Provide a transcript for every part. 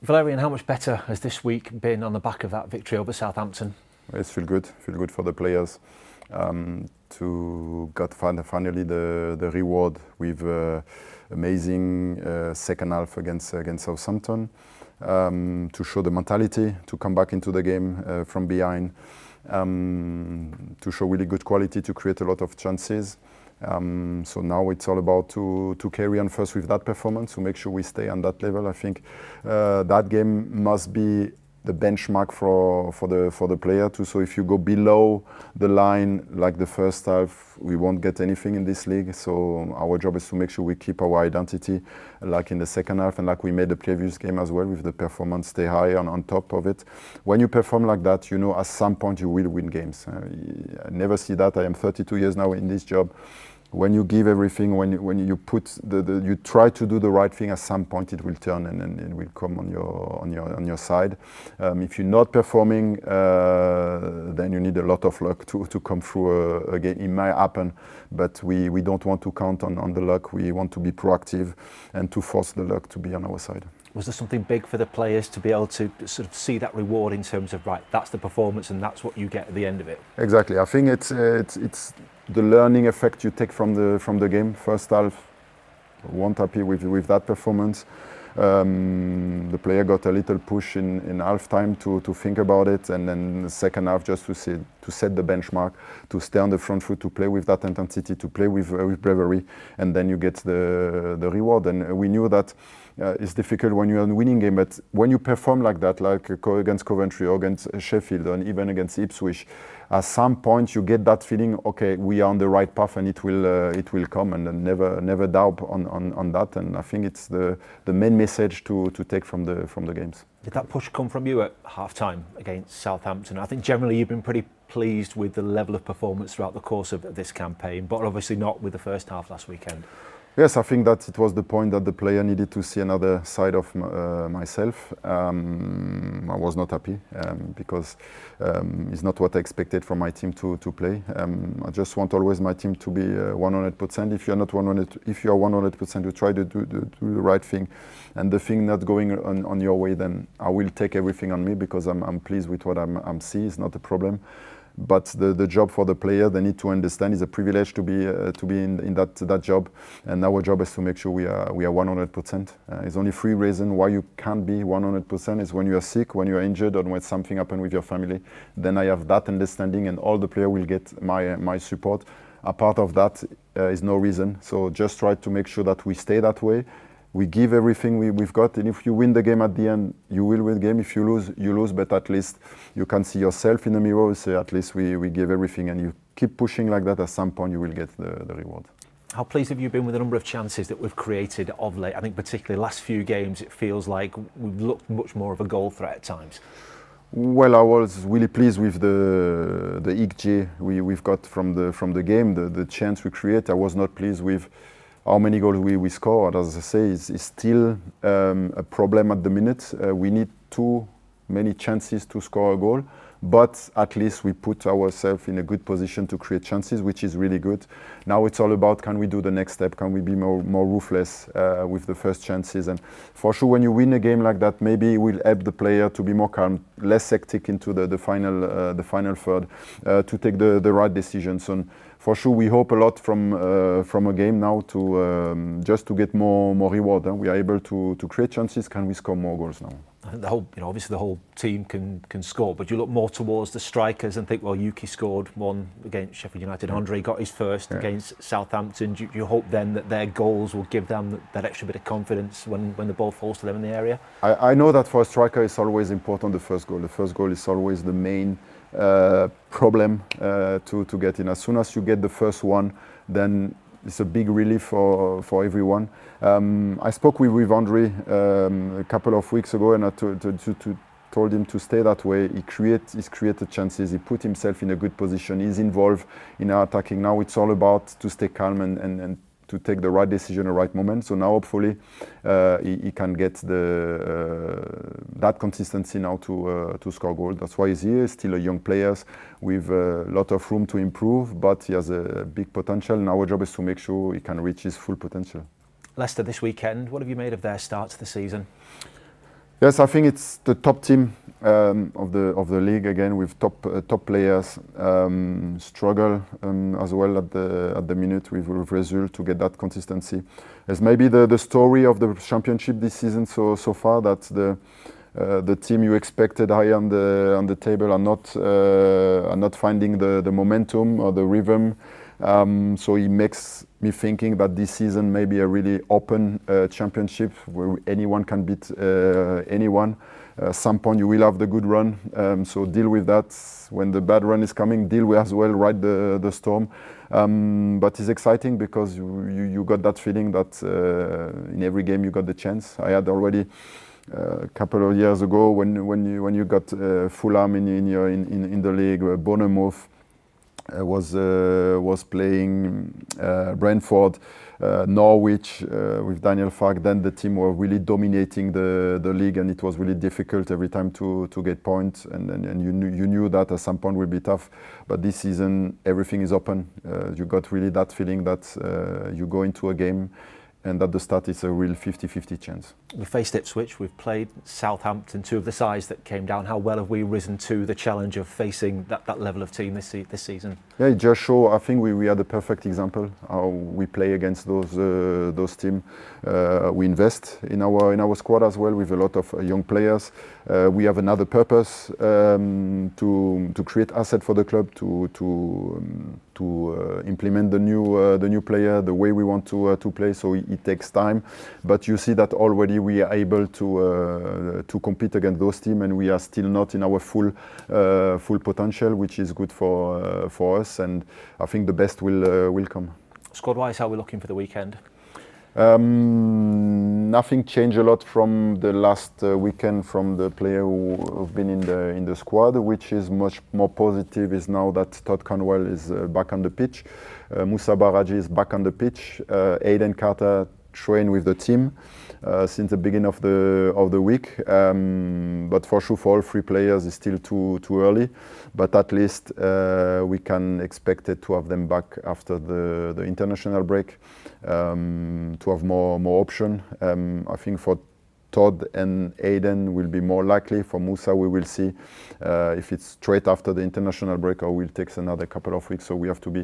Valerien, how much better has this week been on the back of that victory over Southampton? It's feel good for the players to got finally the reward with amazing second half against Southampton, to show the mentality to come back into the game from behind, to show really good quality, to create a lot of chances. So now it's all about to carry on first with that performance, to make sure we stay on that level. I think that game must be the benchmark for the player too. So if you go below the line like the first half, we won't get anything in this league. So our job is to make sure we keep our identity like in the second half, and like we made the previous game as well, with the performance stay high on top of it. When you perform like that, you know at some point you will win games. I never see that. I am 32 years now in this job. When you give everything, when you put you try to do the right thing, at some point it will turn and it will come on your side. If you're not performing, then you need a lot of luck to come through a game. It might happen, but we don't want to count on the luck. We want to be proactive and to force the luck to be on our side. Was there something big for the players to be able to sort of see that reward in terms of, right, that's the performance and that's what you get at the end of it? Exactly. I think it's the learning effect you take from the game. First half, weren't happy with that performance. The player got a little push in half time to think about it, and then the second half just to set the benchmark, to stay on the front foot, to play with that intensity, to play with bravery, and then you get the reward. And we knew that it's difficult when you're in a winning game, but when you perform like that, like against Coventry or against Sheffield, and even against Ipswich, at some point you get that feeling, okay, we are on the right path, and it will come, and never doubt on that. And I think it's the main message to take from the games. Did that push come from you at half time against Southampton? I think generally you've been pretty pleased with the level of performance throughout the course of this campaign, but obviously not with the first half last weekend. Yes, I think that it was the point that the player needed to see another side of myself. I was not happy because it's not what I expected from my team to play. I just want always my team to be 100%. If you're not 100, if you are 100%, you try to do the right thing, and the thing not going on your way, then I will take everything on me, because I'm pleased with what I'm seeing. It's not a problem. But the job for the player, they need to understand, it's a privilege to be in that job, and our job is to make sure we are 100%. There's only 3 reasons why you can't be 100%. Is when you are sick, when you are injured, or when something happened with your family. Then I have that understanding, and all the player will get my support. A part of that is no reason. So just try to make sure that we stay that way. We give everything we've got, and if you win the game at the end, you will win the game. If you lose, you lose, but at least you can see yourself in the mirror and say, at least we give everything, and you keep pushing like that. At some point you will get the reward. How pleased have you been with the number of chances that we've created of late? I think particularly last few games it feels like we've looked much more of a goal threat at times. Well, I was really pleased with the XG we've got from the game, the chance we create. I was not pleased with how many goals we scored. As I say, is still a problem at the minute. We need too many chances to score a goal, but at least we put ourselves in a good position to create chances, which is really good. Now it's all about, can we do the next step? Can we be more ruthless with the first chances? And for sure, when you win a game like that, maybe it will help the player to be more calm, less hectic into the final third, to take the right decisions. And for sure, we hope a lot from a game now to just to get more reward. We are able to create chances. Can we score more goals now? I think the whole, obviously the whole team can score, but you look more towards the strikers and think, well, Yuki scored one against Sheffield United. Andre got his first against Southampton. Do you hope then that their goals will give them that extra bit of confidence when the ball falls to them in the area? I know that for a striker, it's always important, the first goal. The first goal is always the main problem to get in. As soon as you get the first one, then it's a big relief for everyone. I spoke with Andre a couple of weeks ago, and I told him to stay that way. He's created chances. He put himself in a good position. He's involved in our attacking. Now it's all about to stay calm and to take the right decision at the right moment. So now hopefully he can get that consistency now to score goals. That's why he's here. He's still a young player with a lot of room to improve, but he has a big potential, and our job is to make sure he can reach his full potential. Leicester this weekend, what have you made of their start to the season? Yes, I think it's the top team of the league again, with top players. Struggle as well at the minute with result to get that consistency. It's maybe the story of the championship this season so far, that the team you expected high on the table are not finding the momentum or the rhythm. So it makes me thinking that this season may be a really open championship where anyone can beat anyone. Some point you will have the good run, so deal with that. When the bad run is coming, deal with as well, ride the storm. But it's exciting because you got that feeling that in every game you got the chance. I had already a couple of years ago when you got Fulham in the league, Bournemouth was playing Brentford, Norwich with Daniel Farke. Then the team were really dominating the league, and it was really difficult every time to get points. And you knew that at some point will be tough. But this season everything is open. You got really that feeling that you go into a game and at the start it's a real 50-50 chance. We faced Ipswich, we've played Southampton, two of the sides that came down. How well have we risen to the challenge of facing that level of team this season? Yeah, it just shows. I think we had a perfect example how we play against those teams. We invest in our squad as well with a lot of young players. We have another purpose to create asset for the club, to implement the new player, the way we want to play. So it takes time, but you see that already we are able to compete against those teams, and we are still not in our full potential, which is good for us. And I think the best will come. Squad-wise, how are we looking for the weekend? Nothing changed a lot from the last weekend from the player who have been in the squad. Which is much more positive is now that Todd Conwell is back on the pitch. Moussa Baraji is back on the pitch. Aiden Carter trained with the team since the beginning of the week. But for sure, for all three players, it's still too early. But at least we can expect it to have them back after the international break, to have more option. I think for Todd and Aiden will be more likely. For Moussa, we will see if it's straight after the international break or will take another couple of weeks. So we have to be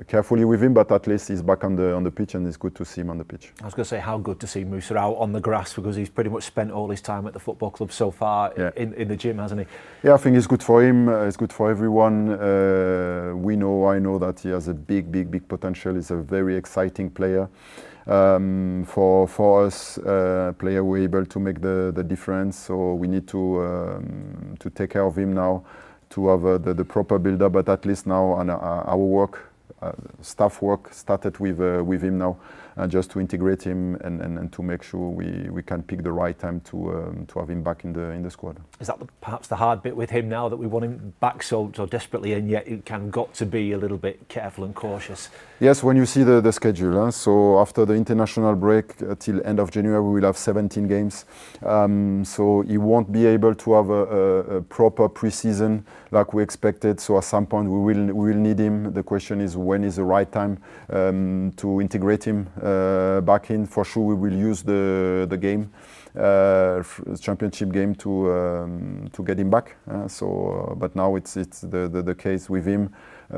carefully with him, but at least he's back on the pitch, and it's good to see him on the pitch. I was going to say, how good to see Moussa out on the grass, because he's pretty much spent all his time at the football club so far. Yeah. in the gym, hasn't he? Yeah, I think it's good for him. It's good for everyone. I know that he has a big potential. He's a very exciting player. For us, player we're able to make the difference. So we need to take care of him now, to have the proper build-up. But at least now, our work, staff work, started with him now, just to integrate him and to make sure we can pick the right time to have him back in the squad. Is that perhaps the hard bit with him now, that we want him back so desperately, and yet it kind of got to be a little bit careful and cautious? Yes, when you see the schedule. So after the international break till end of January, we will have 17 games. So he won't be able to have a proper pre-season like we expected. So at some point we will need him. The question is, when is the right time to integrate him back in? For sure, we will use the game, championship game, to get him back. But now it's the case with him,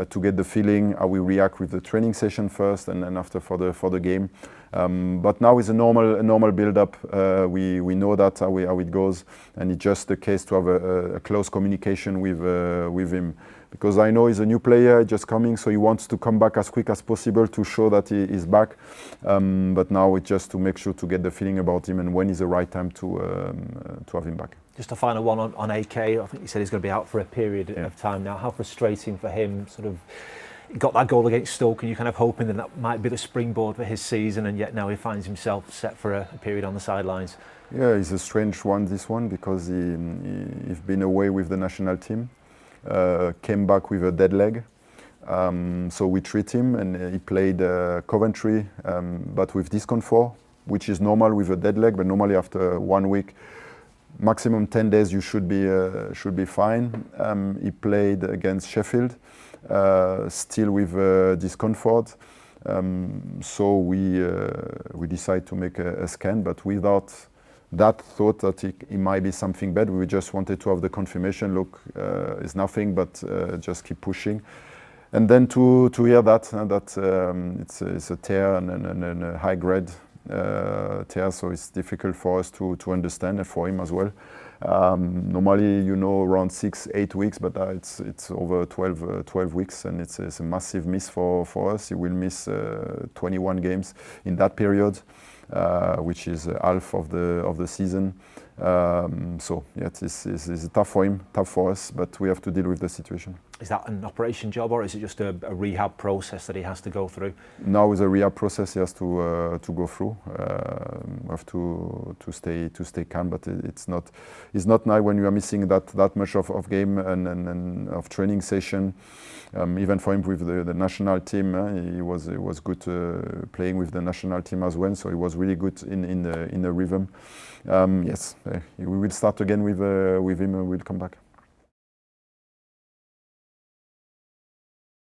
to get the feeling how we react with the training session first, and then after for the game. But now it's a normal build-up. We know that how it goes, and it's just the case to have a close communication with him. Because I know he's a new player, just coming, so he wants to come back as quick as possible to show that he is back. But now it's just to make sure to get the feeling about him, and when is the right time to have him back. Just a final one on AK. I think you said he's going to be out for a period of time now. How frustrating for him, sort of, got that goal against Stoke, and you're kind of hoping that might be the springboard for his season, and yet now he finds himself set for a period on the sidelines. Yeah, it's a strange one, this one, because he's been away with the national team. Came back with a dead leg, so we treat him, and he played Coventry, but with discomfort, which is normal with a dead leg. But normally after 1 week, maximum 10 days, you should be fine. He played against Sheffield, still with discomfort. So we decide to make a scan, but without that thought that it might be something bad. We just wanted to have the confirmation. Look, it's nothing, but just keep pushing. And then to hear that it's a tear and a high grade tear, so it's difficult for us to understand, and for him as well. Normally, around 6-8 weeks, but it's over 12 weeks, and it's a massive miss for us. He will miss 21 games in that period, which is half of the season. So yeah, it's tough for him, tough for us, but we have to deal with the situation. Is that an operation job, or is it just a rehab process that he has to go through? Now it's a rehab process he has to go through. Have to stay calm, but it's not nice when you are missing that much of game and of training session. Even for him with the national team, he was good playing with the national team as well. So he was really good in the rhythm. Yes, we will start again with him. We'll come back.